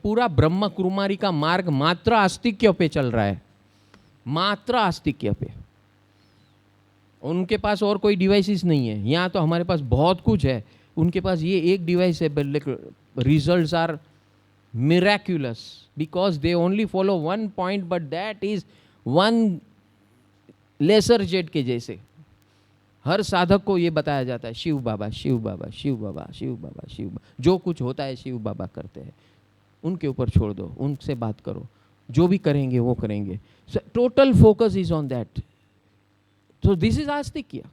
पूरा ब्रह्म कुमारी का मार्ग मात्र आस्तिक्य पे चल रहा है, मात्र आस्तिक्य पे। उनके पास और कोई डिवाइसेस नहीं है। यहाँ तो हमारे पास बहुत कुछ है, उनके पास ये एक डिवाइस है, results are miraculous because they only follow one point, but that is one lesser jet के जैसे। हर साधक को ये बताया जाता है शिव बाबा शिव बाबा शिव बाबा शिव बाबा शिव बाबा, जो कुछ होता है शिव बाबा करते हैं, उनके ऊपर छोड़ दो, उनसे बात करो, जो भी करेंगे वो करेंगे। Total focus is on that. तो दिस इज आस्तिक्य।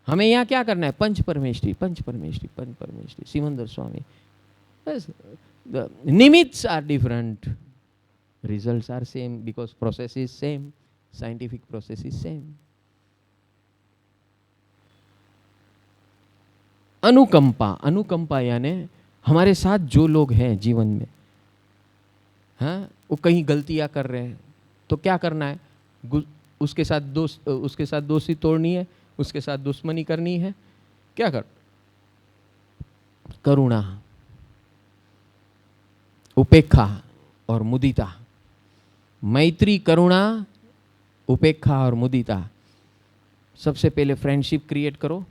हमें यहाँ क्या करना है? पंच परमेष्ठी पंच परमेष्ठी पंच परमेष्ठी, Simandhar Swami. The nimitz are different, results are same because process is same, scientific process is same. अनुकंपा, अनुकंपा यानी हमारे साथ जो लोग हैं जीवन में, हाँ, वो कहीं गलतियां कर रहे हैं तो क्या करना है? उसके साथ दोस्ती तोड़नी है, उसके साथ दुश्मनी करनी है, क्या कर? करुणा, उपेक्षा और मुदिता। मैत्री, करुणा, उपेक्षा और मुदिता। सबसे पहले फ्रेंडशिप क्रिएट करो।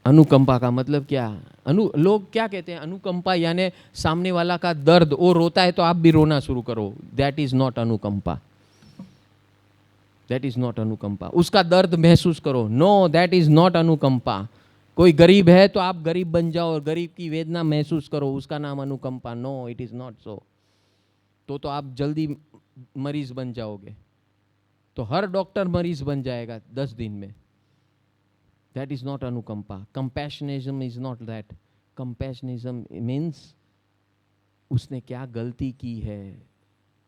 अनुकंपा का मतलब क्या? लोग क्या कहते हैं? अनुकंपा यानी सामने वाला का दर्द, वो रोता है तो आप भी रोना शुरू करो। दैट इज नॉट अनुकंपा, दैट इज नॉट अनुकंपा। उसका दर्द महसूस करो, नो, दैट इज नॉट अनुकंपा। कोई गरीब है तो आप गरीब बन जाओ और गरीब की वेदना महसूस करो, उसका नाम अनुकंपा? No, it is not so. तो आप जल्दी मरीज बन जाओगे, तो हर डॉक्टर मरीज बन जाएगा 10 दिन में। दैट इज नॉट अनुकंपा। कंपैशनिज्म इज नॉट दैट। कंपैशनिज्म मीन्स उसने क्या गलती की है,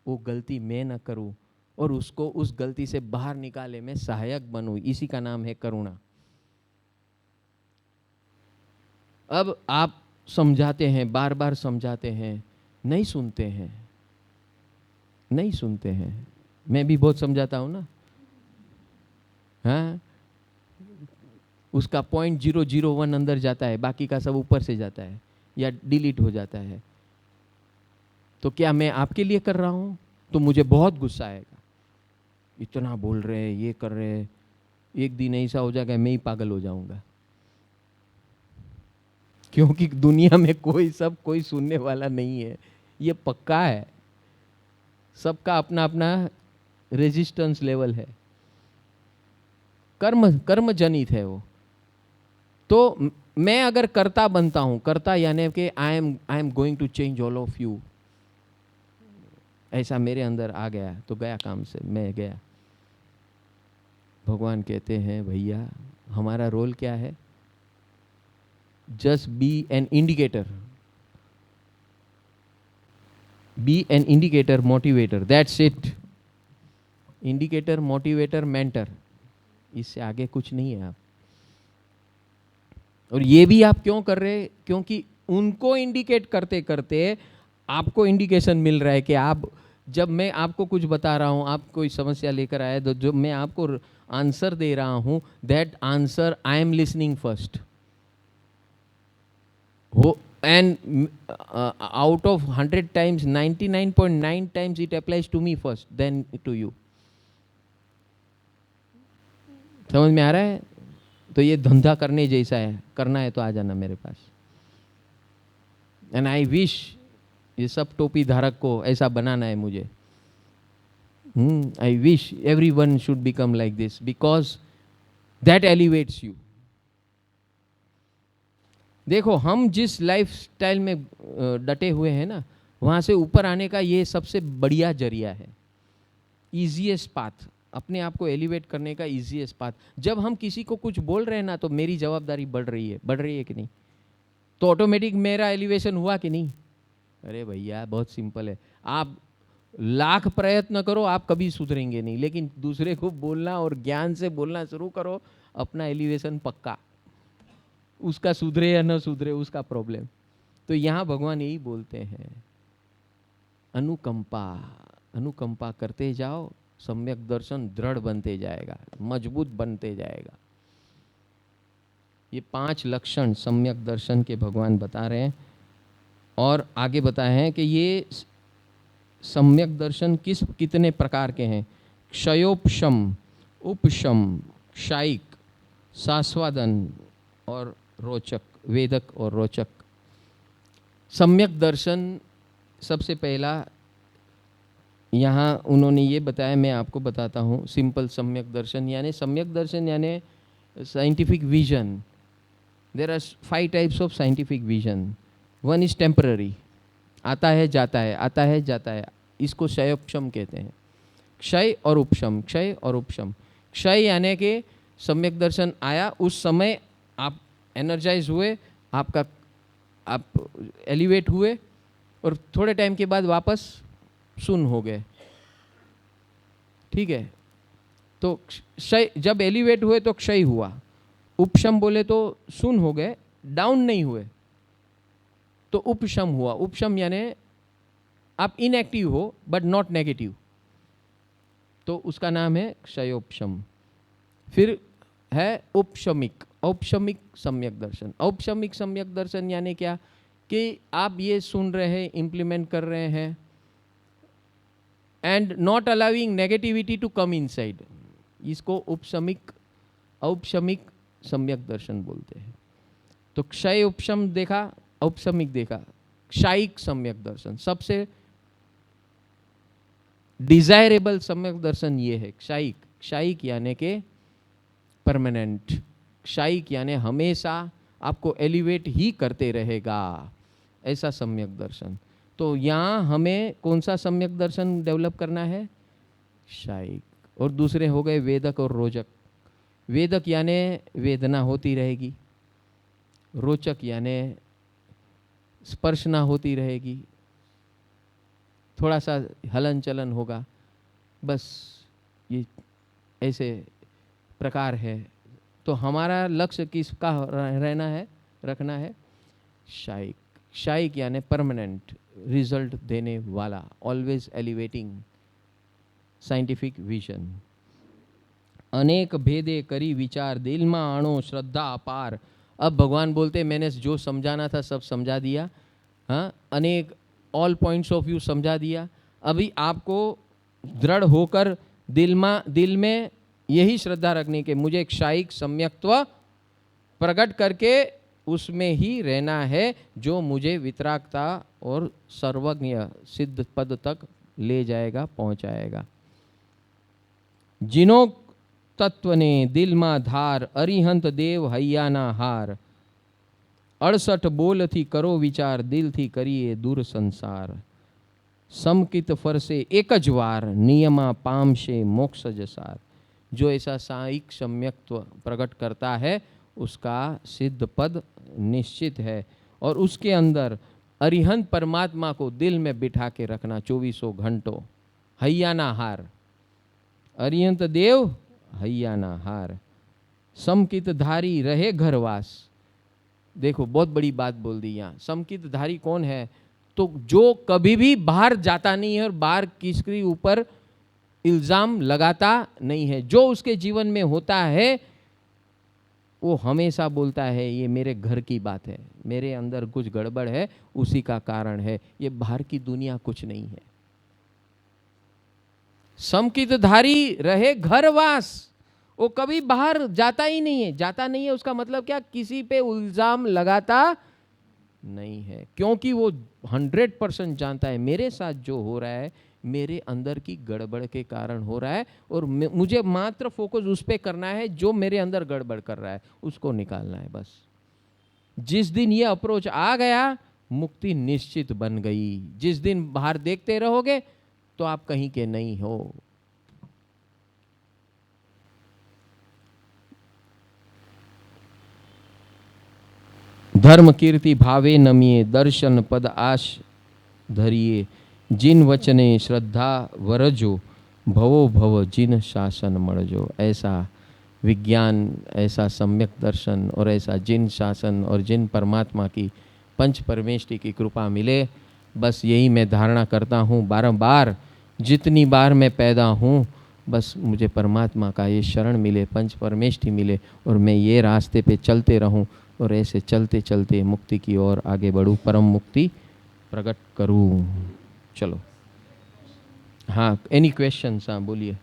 वो गलती मैं न करूं और उसको उस गलती से बाहर निकाले, मैं सहायक बनूं, इसी का नाम है करुणा। अब आप समझाते हैं, बार बार समझाते हैं, नहीं सुनते हैं, नहीं सुनते हैं। मैं भी बहुत समझाता हूं ना, हाँ, उसका 0.001 अंदर जाता है, बाकी का सब ऊपर से जाता है या डिलीट हो जाता है। तो क्या मैं आपके लिए कर रहा हूं? तो मुझे बहुत गुस्सा आएगा, इतना बोल रहे हैं, ये कर रहे हैं। एक दिन ऐसा हो जाएगा मैं ही पागल हो जाऊंगा, क्योंकि दुनिया में कोई सुनने वाला नहीं है, ये पक्का है। सबका अपना अपना रेजिस्टेंस लेवल है, कर्म जनित है वो। तो मैं अगर कर्ता बनता हूं, कर्ता यानी कि I am going to change all of you, ऐसा मेरे अंदर आ गया तो गया काम से, मैं गया। भगवान कहते हैं भैया हमारा रोल क्या है? Just be an indicator, be an indicator, motivator, that's it. Indicator, motivator, mentor, इससे आगे कुछ नहीं है आप। और ये भी आप क्यों कर रहे? क्योंकि उनको इंडिकेट करते करते आपको इंडिकेशन मिल रहा है कि आप, जब मैं आपको कुछ बता रहा हूं, आप कोई समस्या लेकर आए, तो जो मैं आपको आंसर दे रहा हूं, that answer I am listening first हो, and out of 100 times 99.9 times it applies to me first then to you। समझ में आ रहा है? तो ये धंधा करने जैसा है, करना है तो आ जाना मेरे पास। एंड आई विश ये सब टोपी धारक को ऐसा बनाना है मुझे। I wish everyone should become like this because that elevates you। देखो हम जिस लाइफ स्टाइल में डटे हुए हैं ना, वहाँ से ऊपर आने का ये सबसे बढ़िया जरिया है, ईजीएस्ट पाथ, अपने आप को एलिवेट करने का ईजीएस्ट पाथ। जब हम किसी को कुछ बोल रहे हैं ना, तो मेरी जवाबदारी बढ़ रही है कि नहीं? तो ऑटोमेटिक मेरा एलिवेशन हुआ कि नहीं? अरे भैया बहुत सिंपल है, आप लाख प्रयत्न करो आप कभी सुधरेंगे नहीं, लेकिन दूसरे को बोलना और ज्ञान से बोलना शुरू करो, अपना एलिवेशन पक्का। उसका सुधरे या न सुधरे उसका प्रॉब्लम। तो यहाँ भगवान यही बोलते हैं, अनुकंपा, अनुकंपा करते जाओ, सम्यक दर्शन दृढ़ बनते जाएगा, मजबूत बनते जाएगा। ये 5 लक्षण सम्यक दर्शन के भगवान बता रहे हैं। और आगे बताए हैं कि ये सम्यक दर्शन कितने प्रकार के हैं। क्षयोपशम, उपशम, क्षायिक, सास्वादन और रोचक, वेदक और रोचक। सम्यक दर्शन सबसे पहला यहाँ उन्होंने ये बताया, मैं आपको बताता हूँ। सिंपल सम्यक दर्शन यानी scientific vision. There are 5 types of scientific vision. One is temporary, आता है जाता है, आता है जाता है, इसको क्षयोपशम कहते हैं। क्षय और उपशम, क्षय और उपशम। क्षय यानी कि सम्यक दर्शन आया, उस समय आप एनर्जाइज हुए, आप एलिवेट हुए और थोड़े टाइम के बाद वापस शून्य हो गए। ठीक है, तो क्षय, जब एलिवेट हुए तो क्षय हुआ। उपशम बोले तो शून्य हो गए, डाउन नहीं हुए, तो उपशम हुआ। उपशम यानी आप इनएक्टिव हो बट नॉट नेगेटिव, तो उसका नाम है क्षयोपशम। फिर है उपशमिक, औपशमिक सम्यक दर्शन। औपशमिक सम्यक दर्शन यानी क्या कि आप ये सुन रहे हैं, इम्प्लीमेंट कर रहे हैं, and not allowing negativity to come inside, इसको औपशमिक सम्यक दर्शन बोलते हैं। तो क्षय उपशम देखा, औपशमिक देखा। क्षायिक सम्यक दर्शन, सबसे डिजायरेबल सम्यक दर्शन ये है क्षायिक। क्षायिक यानी के परमानेंट, क्षायिक यानी हमेशा आपको एलिवेट ही करते रहेगा, ऐसा सम्यक दर्शन। तो यहाँ हमें कौन सा सम्यक दर्शन डेवलप करना है? क्षायिक। और दूसरे हो गए वेदक और रोचक। वेदक यानी वेदना होती रहेगी, रोचक यानी स्पर्शना होती रहेगी, थोड़ा सा हलन चलन होगा, बस ये ऐसे प्रकार है। तो हमारा लक्ष्य किसका रहना है, रखना है? क्षायिक। क्षायिक यानी परमानेंट रिजल्ट देने वाला, ऑलवेज एलिवेटिंग साइंटिफिक विजन। अनेक भेदे करी विचार, दिल में आणो श्रद्धा अपार। अब भगवान बोलते मैंने जो समझाना था सब समझा दिया, हाँ, अनेक ऑल पॉइंट्स ऑफ व्यू समझा दिया। अभी आपको दृढ़ होकर दिल में यही श्रद्धा रखने के मुझे क्षायिक सम्यक्त्व प्रकट करके उसमें ही रहना है, जो मुझे वितरागता और सर्वज्ञ सिद्ध पद तक ले जाएगा, पहुंचाएगा। जिनो तत्व ने दिल में धार, अरिहंत देव हैयाना हार। 68 बोल थी करो विचार, दिल थी करिए दूर संसार। समकित फरसे एक ज वार, नियमा पामशे मोक्ष जसार। जो ऐसा साइक सम्यक्त्व प्रकट करता है उसका सिद्ध पद निश्चित है। और उसके अंदर अरिहंत परमात्मा को दिल में बिठा के रखना 24 घंटों। हैयाना हार, अरिहंत देव हैयाना हार। समकित धारी रहे घरवास। देखो बहुत बड़ी बात बोल दी यहाँ। समकित धारी कौन है? तो जो कभी भी बाहर जाता नहीं है और बाहर किसके ऊपर इल्जाम लगाता नहीं है। जो उसके जीवन में होता है वो हमेशा बोलता है ये मेरे घर की बात है, मेरे अंदर कुछ गड़बड़ है, उसी का कारण है, ये बाहर की दुनिया कुछ नहीं है। समकित धारी रहे घरवास, वो कभी बाहर जाता ही नहीं है। जाता नहीं है उसका मतलब क्या? किसी पे इल्जाम लगाता नहीं है, क्योंकि वो 100% जानता है मेरे साथ जो हो रहा है मेरे अंदर की गड़बड़ के कारण हो रहा है, और मुझे मात्र फोकस उस पे करना है जो मेरे अंदर गड़बड़ कर रहा है, उसको निकालना है बस। जिस दिन ये अप्रोच आ गया मुक्ति निश्चित बन गई। जिस दिन बाहर देखते रहोगे तो आप कहीं के नहीं हो। धर्म कीर्ति भावे नमिए, दर्शन पद आश धरिए। जिन वचने श्रद्धा वरजो, भवो भव जिन शासन मरजो। ऐसा विज्ञान, ऐसा सम्यक दर्शन और ऐसा जिन शासन और जिन परमात्मा की पंच परमेष्टि की कृपा मिले, बस यही मैं धारणा करता हूँ बारंबार। जितनी बार मैं पैदा हूँ बस मुझे परमात्मा का ये शरण मिले, पंच परमेष्टि मिले और मैं ये रास्ते पे चलते रहूं और ऐसे चलते चलते मुक्ति की ओर आगे बढ़ूं, परम मुक्ति प्रकट करूं। चलो, हाँ, एनी क्वेश्चंस? हाँ, बोलिए।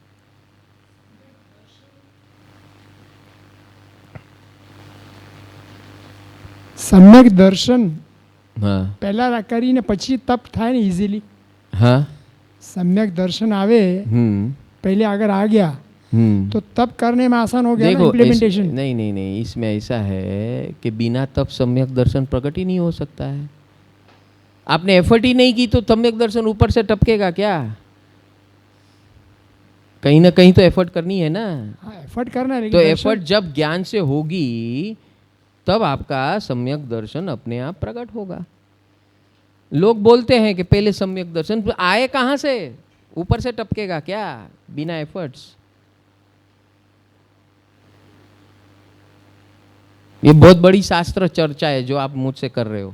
સમ્યક દર્શન हाँ પહેલા કરીને પછી તપ થાય ને ઇઝીલી. हाँ સમ્યક દર્શન આવે पहले अगर आ गया तो तप करने में आसान हो गया ना इम्प्लीमेंटेशन. नहीं नहीं नहीं, इसमें ऐसा है कि बिना तप सम्यक दर्शन प्रकट ही नहीं हो सकता है। आपने एफर्ट ही नहीं की तो सम्यक दर्शन ऊपर से टपकेगा क्या? कहीं ना कहीं तो एफर्ट करनी है ना। हाँ, एफर्ट करना है, तो एफर्ट जब ज्ञान से होगी तब आपका सम्यक दर्शन अपने आप प्रकट होगा। लोग बोलते हैं कि पहले सम्यक दर्शन, आए कहां से? ऊपर से टपकेगा क्या बिना एफर्ट्स? ये बहुत बड़ी शास्त्र चर्चा है जो आप मुझसे कर रहे हो।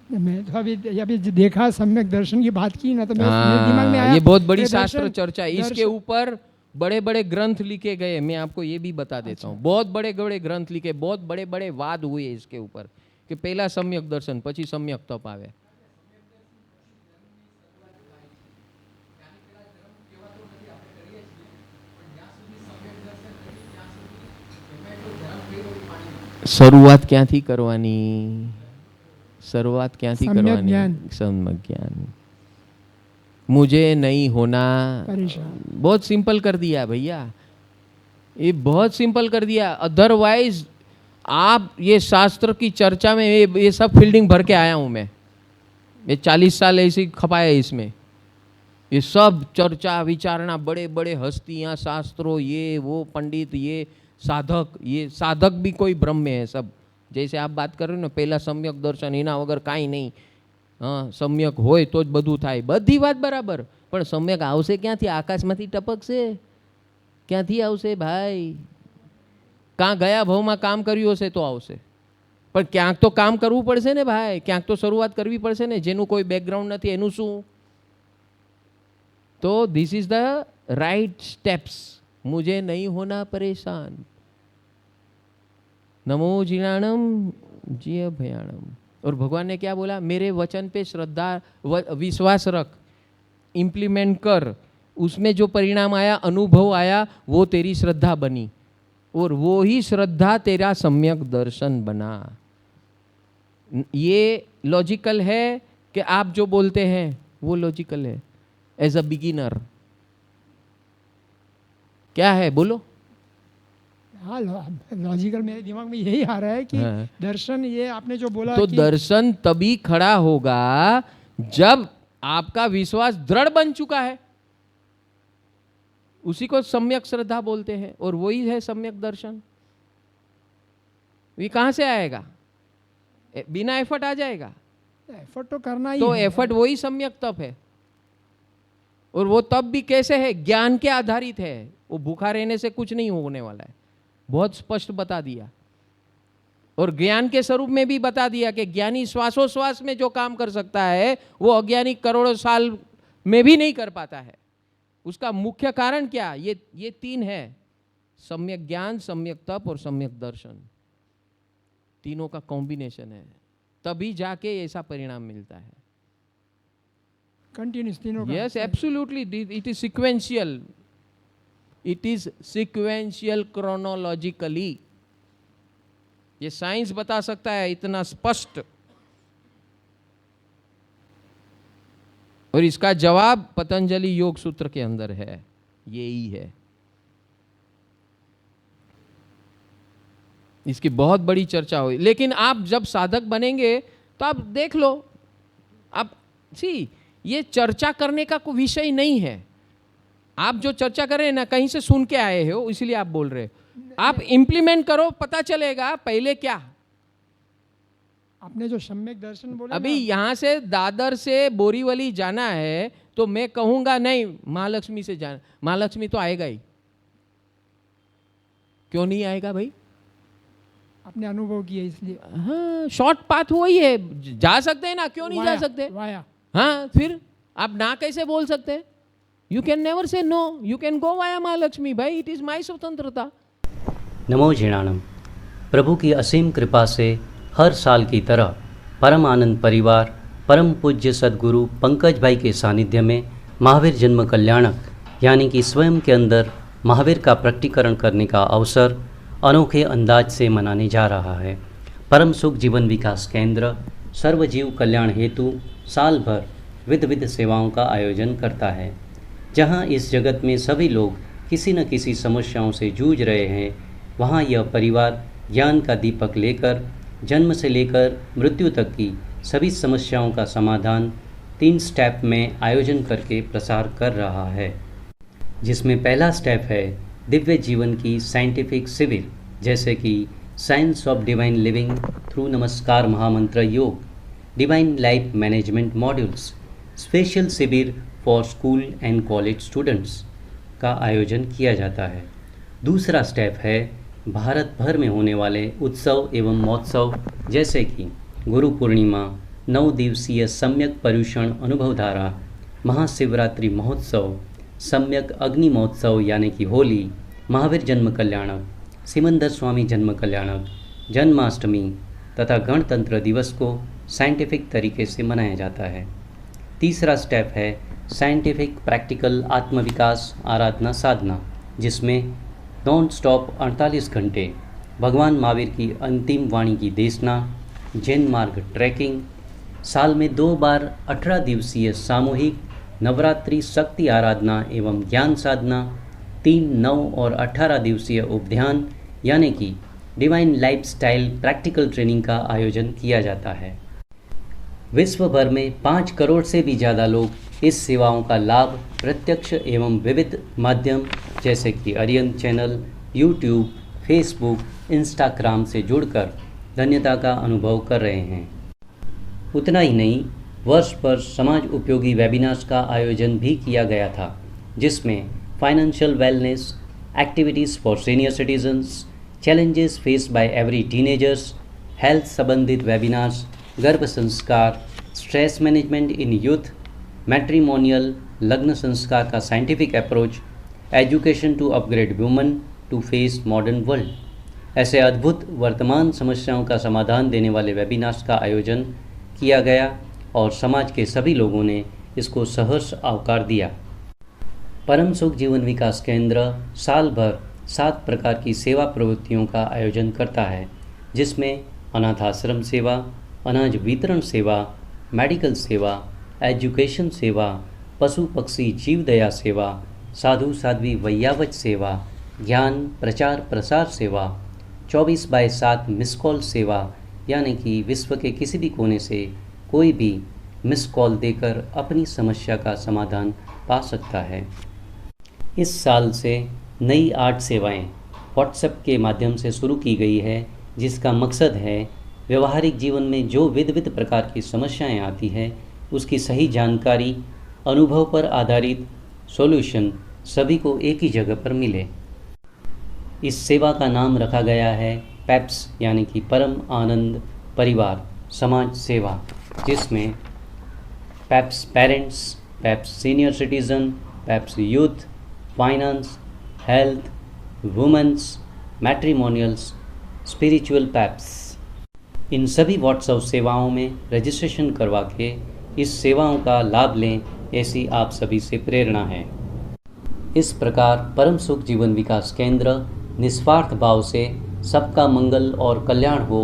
मैं तो अभी देखा, सम्यक दर्शन की बात की ना, तो मेरे दिमाग में आया ये बहुत बड़ी शास्त्र चर्चा है। इसके ऊपर बड़े बड़े ग्रंथ लिखे गए। मैं आपको ये भी बता देता हूँ, बहुत बड़े बड़े ग्रंथ लिखे, बहुत बड़े बड़े वाद हुए इसके ऊपर कि पहला सम्यक दर्शन પછી सम्यक तप आवे। શરૂઆત ક્યાંથી કરવાની? શરૂઆત ક્યાંથી કરવાની? सम्यक ज्ञान। मुझे नहीं होना, बहुत सिंपल कर दिया भैया, ये बहुत सिंपल कर दिया। अदरवाइज आप ये शास्त्र की चर्चा में ये सब फील्डिंग भर के आया हूं मैं, ये 40 साल ऐसे खपाया इसमें। ये सब चर्चा विचारणा, बड़े बड़े हस्तियां, शास्त्रों, ये वो पंडित, ये साधक, ये साधक भी कोई ब्रह्म है सब। जैसे आप बात कर रहे हो ना, पहला सम्यक दर्शन, एना वगर काई नहीं। हाँ, सम्यक होय तो ज बधुं थाय, बधी बात बराबर, पण सम्यक आवशे क्यांथी? आकाशमांथी टपकशे? क्यांथी आवशे भाई? कां गया भावमां काम कर्युं हशे तो आवशे, पण क्यांक तो काम करवुं पड़शे ने भाई, क्यांक तो शरूआत करवी पड़शे ने। जेनुं कोई बेकग्राउंड नथी एनुं शुं? तो this is the right steps. मुझे नहीं होना परेशान। नमो जिनाणम जिय भयाणम। और भगवान ने क्या बोला? मेरे वचन पे श्रद्धा विश्वास रख, इम्प्लीमेंट कर, उसमें जो परिणाम आया, अनुभव आया, वो तेरी श्रद्धा बनी और वो ही श्रद्धा तेरा सम्यक दर्शन बना। ये लॉजिकल है कि आप जो बोलते हैं वो लॉजिकल है एज अ बिगिनर? क्या है बोलो? हाँ, लॉजिकल मेरे दिमाग में यही आ रहा है कि दर्शन, ये आपने जो बोला, तो दर्शन तभी खड़ा होगा जब आपका विश्वास दृढ़ बन चुका है। उसी को सम्यक श्रद्धा बोलते हैं और वही है सम्यक दर्शन। ये कहां से आएगा? बिना एफर्ट आ जाएगा? एफर्ट तो करना ही तो है। एफर्ट वही सम्यक तप है। और वो तप भी कैसे है? ज्ञान के आधारित है। वो भूखा रहने से कुछ नहीं होने वाला है, बहुत स्पष्ट बता दिया। और ज्ञान के स्वरूप में भी बता दिया कि ज्ञानी श्वासोश्वास में जो काम कर सकता है वो अज्ञानी करोड़ों साल में भी नहीं कर पाता है। उसका मुख्य कारण क्या? ये तीन है, सम्यक ज्ञान, सम्यक तप और सम्यक दर्शन। तीनों का कॉम्बिनेशन है, तभी जाके ऐसा परिणाम मिलता है। कंटिन्यूस तीनों का। Yes, absolutely, it is sequential. It is sequential chronologically. ये साइंस बता सकता है इतना स्पष्ट। और इसका जवाब पतंजलि योग सूत्र के अंदर है, यही है। इसकी बहुत बड़ी चर्चा हुई, लेकिन आप जब साधक बनेंगे तो आप देख लो, आप ये चर्चा करने का कोई विषय नहीं है। आप जो चर्चा कर रहे हैं ना, कहीं से सुन के आए हो इसलिए आप बोल रहे हो। आप इंप्लीमेंट करो, पता चलेगा पहले क्या। आपने जो सम्यक दर्शन बोला, अभी यहां से दादर से बोरीवली जाना है तो मैं कहूंगा नहीं महालक्ष्मी से जाना, महालक्ष्मी तो आएगा ही। क्यों नहीं आएगा भाई? आपने अनुभव किया इसलिए। हाँ, शॉर्ट पाथ वही है, जा सकते हैं ना, क्यों नहीं जा सकते? वाया। हाँ, फिर आप ना कैसे बोल सकते हैं? You can never say no, you can go via Mahalakshmi, भाई इट इज माई स्वतंत्रता। नमो झिणाणम। प्रभु की असीम कृपा से हर साल की तरह परम आनंद परिवार परम पूज्य सद्गुरु पंकज भाई के सानिध्य में महावीर जन्म कल्याणक यानी कि स्वयं के अंदर महावीर का प्रकटीकरण करने का अवसर अनोखे अंदाज से मनाने जा रहा है। परम सुख जीवन विकास केंद्र सर्वजीव कल्याण हेतु साल भर विध सेवाओं का आयोजन करता है। जहां इस जगत में सभी लोग किसी न किसी समस्याओं से जूझ रहे हैं, वहां यह परिवार ज्ञान का दीपक लेकर जन्म से लेकर मृत्यु तक की सभी समस्याओं का समाधान 3 स्टेप में आयोजन करके प्रसार कर रहा है, जिसमें पहला स्टेप है दिव्य जीवन की साइंटिफिक शिविर, जैसे कि science of divine living through Namaskar Mahamantra yoga, divine life management modules, special शिविर for school and college students का आयोजन किया जाता है। दूसरा स्टेप है भारत भर में होने वाले उत्सव एवं महोत्सव, जैसे कि गुरु पूर्णिमा, 9 दिवसीय सम्यक पर्युषण अनुभवधारा, महाशिवरात्रि महोत्सव, सम्यक अग्नि महोत्सव यानी कि होली, महावीर जन्म कल्याणक, सिमंदर स्वामी जन्म कल्याणक, जन्माष्टमी तथा गणतंत्र दिवस को साइंटिफिक तरीके से मनाया जाता है। तीसरा स्टेप है साइंटिफिक प्रैक्टिकल आत्मविकास आराधना साधना, जिसमें नॉन स्टॉप 48 घंटे भगवान महावीर की अंतिम वाणी की देशना, जैन मार्ग ट्रैकिंग, साल में 2 बार 18 दिवसीय सामूहिक नवरात्रि शक्ति आराधना एवं ज्ञान साधना, 3, 9 और 18 दिवसीय उपध्यान यानी कि डिवाइन लाइफस्टाइल प्रैक्टिकल ट्रेनिंग का आयोजन किया जाता है। विश्व भर में 5 करोड़ से भी ज़्यादा लोग इस सेवाओं का लाभ प्रत्यक्ष एवं विविध माध्यम जैसे कि Aryan channel, YouTube, Facebook, Instagram से जुड़कर धन्यता का अनुभव कर रहे हैं। उतना ही नहीं, वर्ष पर समाज उपयोगी वेबिनार्स का आयोजन भी किया गया था, जिसमें financial wellness, activities for senior citizens, challenges face by every teenagers, health संबंधित वेबिनार्स, गर्भ संस्कार, stress management in youth, matrimonial लग्न संस्कार का scientific approach, education to upgrade woman to face modern world, ऐसे अद्भुत वर्तमान समस्याओं का समाधान देने वाले वेबिनार्स का आयोजन किया गया और समाज के सभी लोगों ने इसको सहर्ष आवकार दिया। परम सुख जीवन विकास केंद्र साल भर 7 प्रकार की सेवा प्रवृत्तियों का आयोजन करता है, जिसमें अनाथ आश्रम सेवा, अनाज वितरण सेवा, मेडिकल सेवा, एजुकेशन सेवा, पशु पक्षी जीव दया सेवा, साधु साध्वी वैयावच सेवा, ज्ञान प्रचार प्रसार सेवा, 24/7 मिस कॉल सेवा यानी कि विश्व के किसी भी कोने से कोई भी मिस कॉल देकर अपनी समस्या का समाधान पा सकता है। इस साल से नई 8 सेवाएं व्हाट्सएप के माध्यम से शुरू की गई है, जिसका मकसद है व्यवहारिक जीवन में जो विविध प्रकार की समस्याएं आती हैं उसकी सही जानकारी, अनुभव पर आधारित सॉल्यूशन सभी को एक ही जगह पर मिले। इस सेवा का नाम रखा गया है पैप्स यानी कि परम आनंद परिवार समाज सेवा, जिसमें paps parents, paps senior citizen, paps youth, finance, health, women's, matrimonials, spiritual paps, इन सभी व्हाट्सएप सेवाओं में रजिस्ट्रेशन करवा के इस सेवाओं का लाभ लें, ऐसी आप सभी से प्रेरणा है। इस प्रकार परम सुख जीवन विकास केंद्र निस्वार्थ भाव से सबका मंगल और कल्याण हो,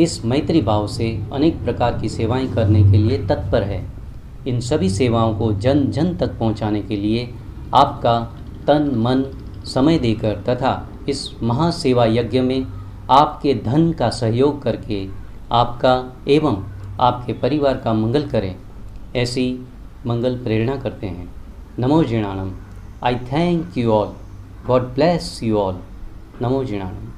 इस मैत्री भाव से अनेक प्रकार की सेवाएं करने के लिए तत्पर है। इन सभी सेवाओं को जन जन तक पहुंचाने के लिए आपका तन मन समय देकर तथा इस महासेवा यज्ञ में आपके धन का सहयोग करके आपका एवं आपके परिवार का मंगल करें, ऐसी मंगल प्रेरणा करते हैं। नमो जिणाणम। I thank you all. God bless you all. नमो जिणाणम।